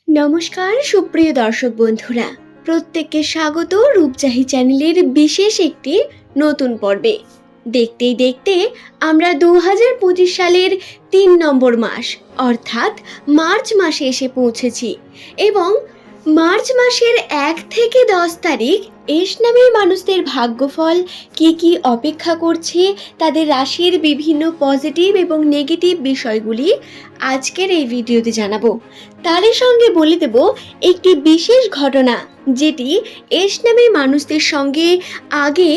নমস্কার সুপ্রিয় দর্শক বন্ধুরা, প্রত্যেককে স্বাগত রূপচাহি চ্যানেলের বিশেষ একটি নতুন পর্বে। দেখতেই দেখতে আমরা 2025 সালের 3 নম্বর মাস অর্থাৎ মার্চ মাসে এসে পৌঁছেছি এবং মার্চ মাসের 1 থেকে 10 তারিখ এস নামের মানুষদের ভাগ্যফল কি কি অপেক্ষা করছে, তাদের রাশির বিভিন্ন পজিটিভ এবং নেগেটিভ বিষয়গুলি আজকের এই ভিডিওতে জানাবো। তারই সঙ্গে বলে দেব একটি বিশেষ ঘটনা যেটি এস নামের মানুষদের সঙ্গে আগে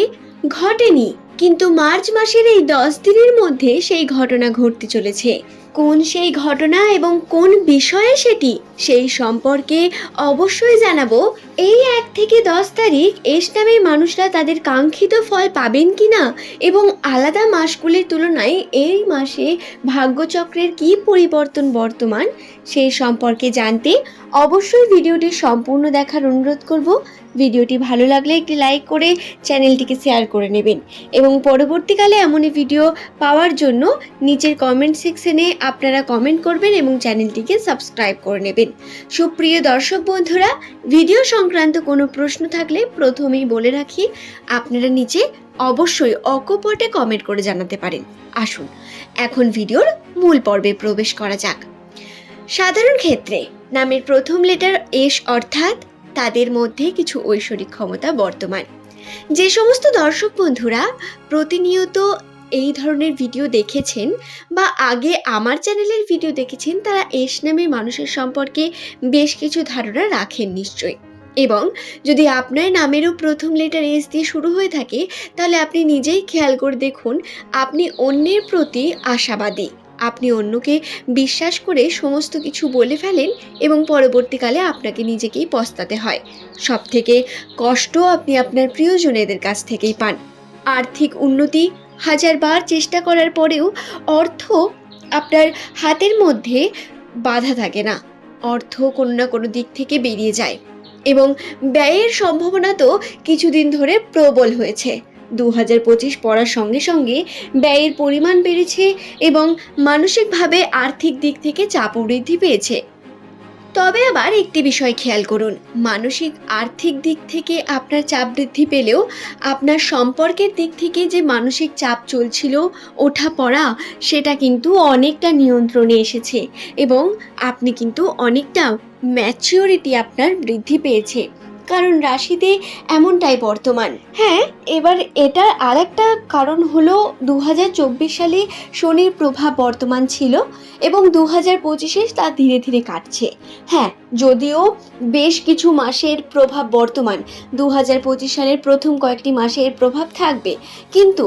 ঘটেনি, কিন্তু মার্চ মাসের এই 10 দিনের মধ্যে সেই ঘটনা ঘটতে চলেছে। কোন সেই ঘটনা এবং কোন বিষয়ে সেটি, সেই সম্পর্কে অবশ্যই জানাবো। এই 1 থেকে 10 তারিখ এস নামের মানুষরা তাদের কাঙ্ক্ষিত ফল পাবেন কিনা এবং আলাদা মাসগুলির তুলনায় এই মাসে ভাগ্যচক্রের কি পরিবর্তন বর্তমান সেই সম্পর্কে জানতে অবশ্যই ভিডিওটি সম্পূর্ণ দেখার অনুরোধ করব। ভিডিওটি ভালো লাগলে একটি লাইক করে চ্যানেলটিকে শেয়ার করে নেবেন এবং পরবর্তীকালে এমনই ভিডিও পাওয়ার জন্য নিচের কমেন্ট সেকশনে আপনারা কমেন্ট করবেন এবং চ্যানেলটিকে সাবস্ক্রাইব করে নেবেন। সুপ্রিয় দর্শক বন্ধুরা, ভিডিও সংক্রান্ত কোনো প্রশ্ন থাকলে প্রথমেই বলে রাখি, আপনারা নিচে অবশ্যই অকপটে কমেন্ট করে জানাতে পারেন। আসুন এখন ভিডিওর মূল পর্বে প্রবেশ করা যাক। সাধারণ ক্ষেত্রে নামের প্রথম লেটার এস অর্থাৎ তাদের মধ্যে কিছু ঐশ্বরিক ক্ষমতা বর্তমান। যে সমস্ত দর্শক বন্ধুরা প্রতিনিয়ত এই ধরনের ভিডিও দেখেছেন বা আগে আমার চ্যানেলের ভিডিও দেখেছেন, তারা এস নামের মানুষের সম্পর্কে বেশ কিছু ধারণা রাখেন নিশ্চয়ই। এবং যদি আপনার নামেরও প্রথম লেটার এস দিয়ে শুরু হয়ে থাকে, তাহলে আপনি নিজেই খেয়াল করে দেখুন, আপনি অন্যের প্রতি আশাবাদী, আপনি অন্যকে বিশ্বাস করে সমস্ত কিছু বলে ফেলেন এবং পরবর্তীকালে আপনাকে নিজেকেই পস্তাতে হয়। সবথেকে কষ্ট আপনি আপনার প্রিয়জনেদের কাছ থেকেই পান। আর্থিক উন্নতি হাজারবার চেষ্টা করার পরেও অর্থ আপনার হাতের মধ্যে বাধা থাকে না, অর্থ কোনো না কোনো দিক থেকে বেরিয়ে যায় এবং ব্যয়ের সম্ভাবনা তো কিছুদিন ধরে প্রবল হয়েছে। 2025 পড়ার সঙ্গে সঙ্গে ব্যয়ের পরিমাণ বেড়েছে এবং মানসিকভাবে আর্থিক দিক থেকে চাপও বৃদ্ধি পেয়েছে। তবে আবার একটি বিষয় খেয়াল করুন, মানসিক আর্থিক দিক থেকে আপনার চাপ বৃদ্ধি পেলেও আপনার সম্পর্কের দিক থেকে যে মানসিক চাপ চলছিল ওঠা পড়া, সেটা কিন্তু অনেকটা নিয়ন্ত্রণে এসেছে এবং আপনি কিন্তু অনেকটা ম্যাচিওরিটি আপনার বৃদ্ধি পেয়েছে, কারণ রাশিতে এমনটাই বর্তমান। হ্যাঁ, এবার এটার আরেকটা কারণ হলো 2024 সালে শনির প্রভাব বর্তমান ছিল এবং 2025-এ তা ধীরে ধীরে কাটছে। হ্যাঁ, যদিও বেশ কিছু মাসের প্রভাব বর্তমান, 2025 সালের প্রথম কয়েকটি মাসের প্রভাব থাকবে, কিন্তু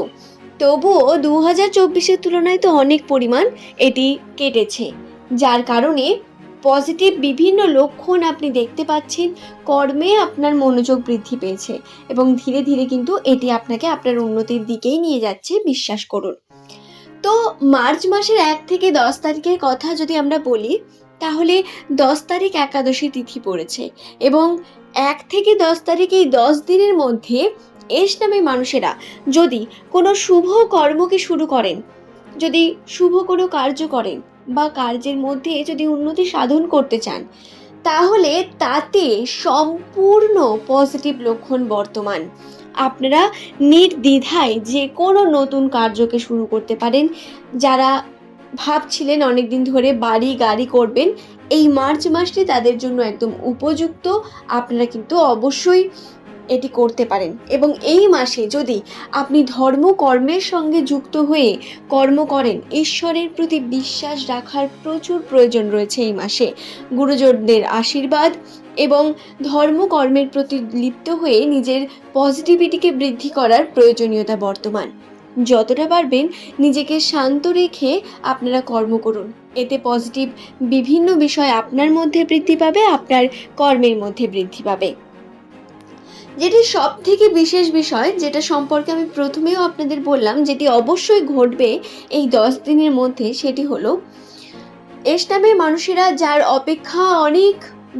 তবুও 2024-এর তুলনায় তো অনেক পরিমাণ এটি কেটেছে, যার কারণে পজিটিভ বিভিন্ন লক্ষণ আপনি দেখতে পাচ্ছেন। কর্মে আপনার মনোযোগ বৃদ্ধি পেয়েছে এবং ধীরে ধীরে কিন্তু এটি আপনাকে আপনার উন্নতির দিকেই নিয়ে যাচ্ছে, বিশ্বাস করুন। তো মার্চ মাসের 1 থেকে 10 তারিখের কথা যদি আমরা বলি, তাহলে 10 তারিখ একাদশী তিথি পড়েছে এবং 1 থেকে 10 তারিখ এই 10 দিনের মধ্যে এস নামে মানুষেরা যদি কোনো শুভ কর্মকে শুরু করেন, যদি শুভ কোনো কার্য করেন বা কার্যের মধ্যে যদি উন্নতি সাধন করতে চান, তাহলে তাতে সম্পূর্ণ পজিটিভ লক্ষণ বর্তমান। আপনারা নির্দ্বিধায় যে কোনো নতুন কার্যকে শুরু করতে পারেন। যারা ভাবছিলেন অনেকদিন ধরে বাড়ি গাড়ি করবেন, এই মার্চ মাসটি তাদের জন্য একদম উপযুক্ত। আপনারা কিন্তু অবশ্যই এটি করতে পারেন এবং এই মাসে যদি আপনি ধর্ম কর্মের সঙ্গে যুক্ত হয়ে কর্ম করেন, ঈশ্বরের প্রতি বিশ্বাস রাখার প্রচুর প্রয়োজন রয়েছে এই মাসে। গুরুজনদের আশীর্বাদ এবং ধর্মকর্মের প্রতি লিপ্ত হয়ে নিজের পজিটিভিটিকে বৃদ্ধি করার প্রয়োজনীয়তা বর্তমান। যতটা পারবেন নিজেকে শান্ত রেখে আপনারা কর্ম করুন, এতে পজিটিভ বিভিন্ন বিষয় আপনার মধ্যে বৃদ্ধি পাবে, আপনার কর্মের মধ্যে বৃদ্ধি পাবে। যেটি সব থেকে বিশেষ বিষয়, যেটা সম্পর্কে আমি প্রথমেও আপনাদের বললাম, যেটি অবশ্যই ঘটবে এই 10 দিনের মধ্যে, সেটি হলো এস নামের মানুষেরা যার অপেক্ষা অনেক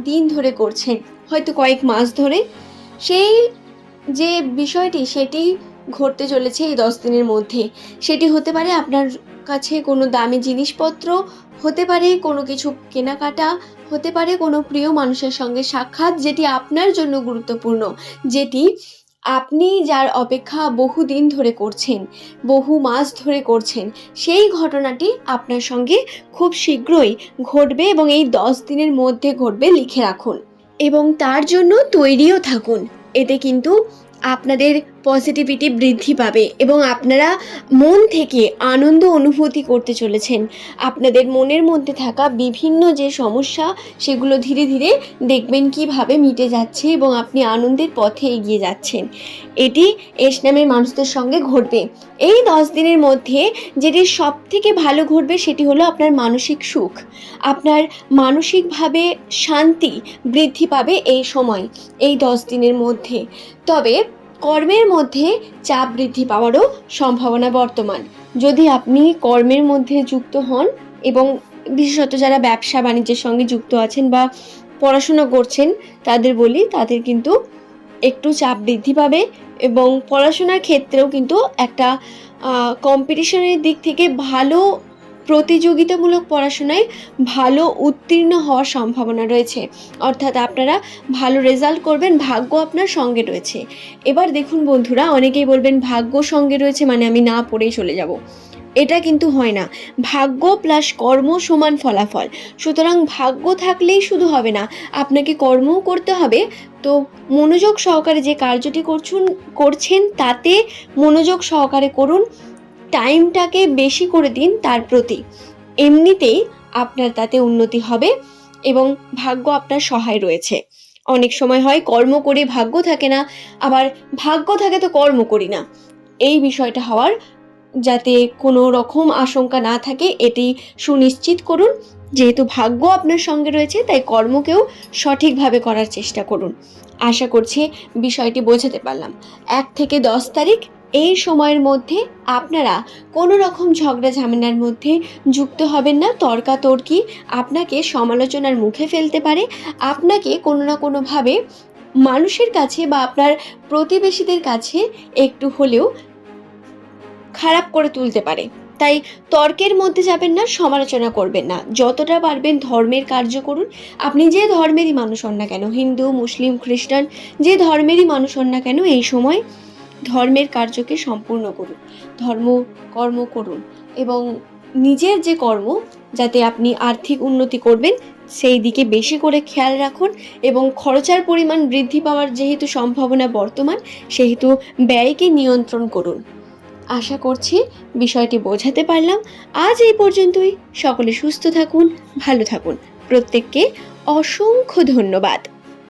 দিন ধরে করছেন, হয়তো কয়েক মাস ধরে, সেই যে বিষয়টি সেটি ঘটতে চলেছে এই 10 দিনের মধ্যে। সেটি হতে পারে আপনার কাছে কোনো দামি জিনিসপত্র, হতে পারে কোনো কিছু কেনাকাটা, হতে পারে কোনো প্রিয় মানুষের সঙ্গে সাক্ষাৎ, যেটি আপনার জন্য গুরুত্বপূর্ণ, যেটি আপনি যার অপেক্ষা বহুদিন ধরে করছেন, বহু মাস ধরে করছেন, সেই ঘটনাটি আপনার সঙ্গে খুব শীঘ্রই ঘটবে এবং এই 10 দিনের মধ্যে ঘটবে, লিখে রাখুন এবং তার জন্য তৈরিও থাকুন। এতে কিন্তু আপনাদের পজিটিভিটি বৃদ্ধি পাবে এবং আপনারা মন থেকে আনন্দ অনুভূতি করতে চলেছেন। আপনাদের মনের মধ্যে থাকা বিভিন্ন যে সমস্যা, সেগুলো ধীরে ধীরে দেখবেন কিভাবে মিটে যাচ্ছে এবং আপনি আনন্দের পথে এগিয়ে যাচ্ছেন। এটি এস নামের মানুষদের সঙ্গে ঘটবে। এই 10 দিনের মধ্যে যেটি সব থেকে ভালো ঘটবে সেটি হলো আপনার মানসিক সুখ, আপনার মানসিকভাবে শান্তি বৃদ্ধি পাবে এই সময়, এই 10 দিনের মধ্যে। তবে কর্মের মধ্যে চাপ বৃদ্ধি পাওয়ারও সম্ভাবনা বর্তমান। যদি আপনি কর্মের মধ্যে যুক্ত হন এবং বিশেষত যারা ব্যবসা বাণিজ্যের সঙ্গে যুক্ত আছেন বা পড়াশোনা করছেন, তাদের বলি, তাদের কিন্তু একটু চাপ বৃদ্ধি পাবে এবং পড়াশোনার ক্ষেত্রেও কিন্তু একটা কম্পিটিশনের দিক থেকে ভালো প্রতিযোগিতামূলক পড়াশোনায় ভালো উত্তীর্ণ হওয়ার সম্ভাবনা রয়েছে, অর্থাৎ আপনারা ভালো রেজাল্ট করবেন, ভাগ্য আপনার সঙ্গে রয়েছে। এবার দেখুন বন্ধুরা, অনেকেই বলবেন ভাগ্য সঙ্গে রয়েছে মানে আমি না পড়েই চলে যাব। এটা কিন্তু হয় না। ভাগ্য প্লাস কর্ম সমান ফলাফল। সুতরাং ভাগ্য থাকলেই শুধু হবে না, আপনাকে কর্মও করতে হবে। তো মনোযোগ সহকারে যে কার্যটি করছেন তাতে মনোযোগ সহকারে করুন, টাইমটাকে বেশি করে দিন তার প্রতি। এমনিতেই আপনার তাতে উন্নতি হবে এবং ভাগ্য আপনার সহায় রয়েছে। অনেক সময় হয় কর্ম করে ভাগ্য থাকে না, আবার ভাগ্য থাকে তো কর্ম করি না। এই বিষয়টা হওয়ার যাতে কোনো রকম আশঙ্কা না থাকে, এটি সুনিশ্চিত করুন। যেহেতু ভাগ্য আপনার সঙ্গে রয়েছে, তাই কর্মকেও সঠিকভাবে করার চেষ্টা করুন। আশা করছি বিষয়টি বোঝাতে পারলাম। 1 থেকে 10 তারিখ এই সময়ের মধ্যে আপনারা কোনো রকম ঝগড়া ঝামেলার মধ্যে যুক্ত হবেন না। তর্কাতর্কি আপনাকে সমালোচনার মুখে ফেলতে পারে, আপনাকে কোনো না কোনোভাবে মানুষের কাছে বা আপনার প্রতিবেশীদের কাছে একটু হলেও খারাপ করে তুলতে পারে। তাই তর্কের মধ্যে যাবেন না, সমালোচনা করবেন না। যতটা পারবেন ধর্মের কার্য করুন। আপনি যে ধর্মেরই মানুষ হন না কেন, হিন্দু, মুসলিম, খ্রিস্টান, যে ধর্মেরই মানুষ হন না কেন, এই সময় ধর্মের কার্যকে সম্পূর্ণ করুন, কর্ম করুন এবং নিজের যে কর্ম, যাতে আপনি আর্থিক উন্নতি করবেন সেই দিকে বেশি করে খেয়াল রাখুন এবং খরচার পরিমাণ বৃদ্ধি পাওয়ার যেহেতু সম্ভাবনা বর্তমান, সেহেতু ব্যয়কে নিয়ন্ত্রণ করুন। আশা করছি বিষয়টি বোঝাতে পারলাম। আজ এই পর্যন্তই। সকলে সুস্থ থাকুন, ভালো থাকুন। প্রত্যেককে অসংখ্য ধন্যবাদ।